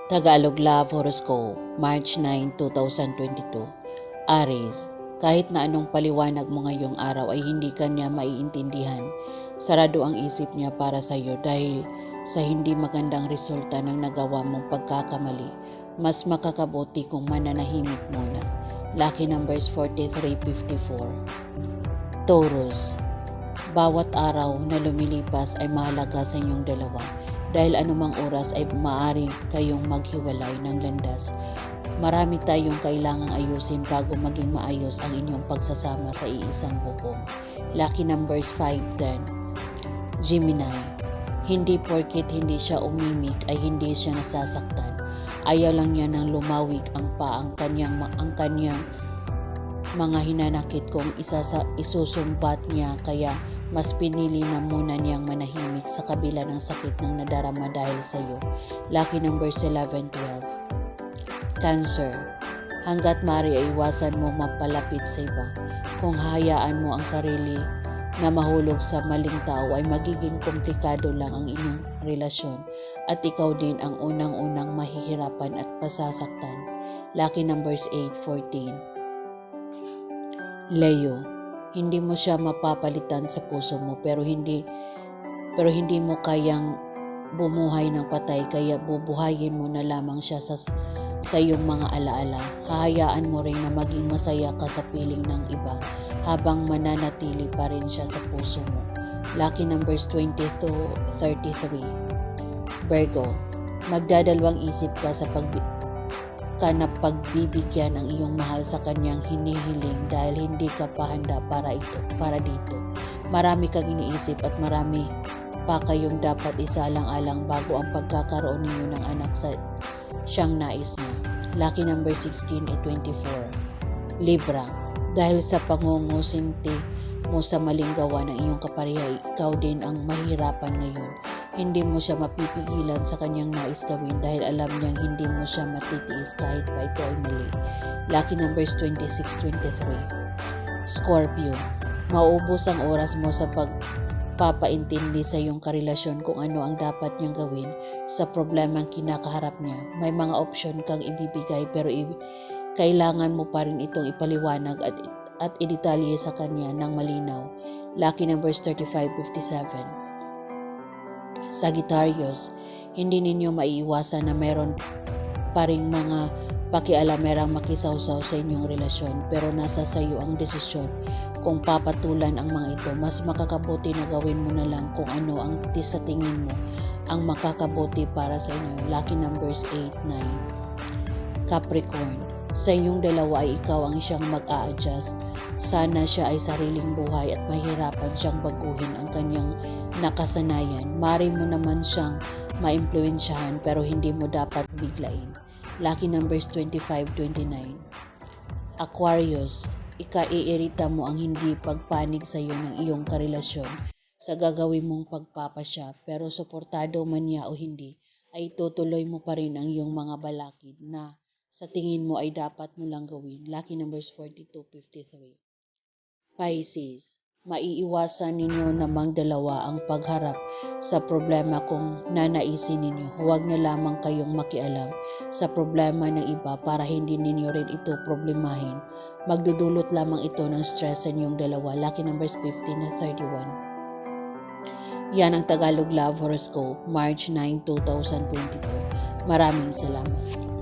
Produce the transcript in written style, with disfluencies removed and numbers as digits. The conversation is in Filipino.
Tagalog Love Horoscope, March 9, 2022. Aries, kahit na anong paliwanag mo ngayong araw ay hindi kanya maiintindihan. Sarado ang isip niya para sa iyo dahil sa hindi magandang resulta ng nagawa mong pagkakamali. Mas makakabuti kung mananahimik muna. Lucky numbers 4354. Taurus, bawat araw na lumilipas ay mahalaga sa inyong dalawa dahil anumang oras ay maaari kayong maghiwalay ng landas. Marami tayong kailangang ayusin bago maging maayos ang inyong pagsasama sa iisang bubong. Lucky numbers 510. Gemini, hindi porkit hindi siya umimik ay hindi siya nasasaktan. Ayaw lang niya nang lumawig ang kanyang mga hinanakit kung isusumbat niya, kaya mas pinili na muna niyang manahimik sa kabila ng sakit ng nadarama dahil sa iyo. Lucky numbers 1112. Cancer, hanggat maaari ay iwasan mo mapalapit sa iba. Kung hahayaan mo ang sarili na mahulog sa maling tao ay magiging komplikado lang ang inyong relasyon at ikaw din ang unang-unang mahihirapan at pasasaktan. Lucky numbers 814. Leo, hindi mo siya mapapalitan sa puso mo pero hindi mo kayang bumuhay ng patay, kaya bubuhayin mo na lamang siya sa iyong mga alaala. Hahayaan mo rin na maging masaya ka sa piling ng iba habang mananatili pa rin siya sa puso mo. Lucky numbers 20 to 33. Virgo, magdadalawang isip ka sa pagbibigyan ang iyong mahal sa kanyang hinihiling dahil hindi ka pa handa para dito. Marami kang iniisip at marami pa kayong dapat isaalang-alang bago ang pagkakaroon ninyo ng anak sa siyang nais niya. Lucky number 16 at 24. Libra, dahil sa pangungusinti mo sa maling gawa ng iyong kapareha, ikaw din ang mahirapan ngayon. Hindi mo siya mapipigilan sa kanyang nais gawin dahil alam niyang hindi mo siya matitiis kahit pa ito ay mali. Lucky numbers 26-23. Scorpio, mauubos ang oras mo sa pagpapaintindi sa iyong karelasyon kung ano ang dapat niyang gawin sa problemang kinakaharap niya. May mga opsyon kang ibibigay pero kailangan mo pa rin itong ipaliwanag at idetalye sa kanya ng malinaw. Lucky numbers 35-57. Sagittarius, hindi ninyo maiiwasan na meron pa ring mga pakialamerang makisawsaw sa inyong relasyon pero nasa sayo ang desisyon kung papatulan ang mga ito. Mas makakabuti na gawin mo na lang kung ano ang sa tingin mo ang makakabuti para sa inyo. Lucky numbers 8-9. Capricorn, sa inyong dalawa ay ikaw ang siyang mag-a-adjust. Sana siya ay sariling buhay at mahirapan siyang baguhin ang kanyang nakasanayan. Mari mo naman siyang maimpluwensyahan pero hindi mo dapat biglain. Lucky numbers 25-29. Aquarius, ikaiirita mo ang hindi pagpanig sa iyo ng iyong karelasyon sa gagawin mong pagpapasya, pero suportado man niya o hindi ay tutuloy mo pa rin ang iyong mga balakid na sa tingin mo ay dapat mo lang gawin. Lucky numbers 42-53. Pisces, maiiwasan ninyo namang dalawa ang pagharap sa problema kung nanaisin ninyo. Huwag na lamang kayong makialam sa problema ng iba para hindi ninyo rin ito problemahin. Magdudulot lamang ito ng stress sa inyong dalawa. Lucky numbers 15-31. Yan ang Tagalog Love Horoscope, March 9, 2022. Maraming salamat.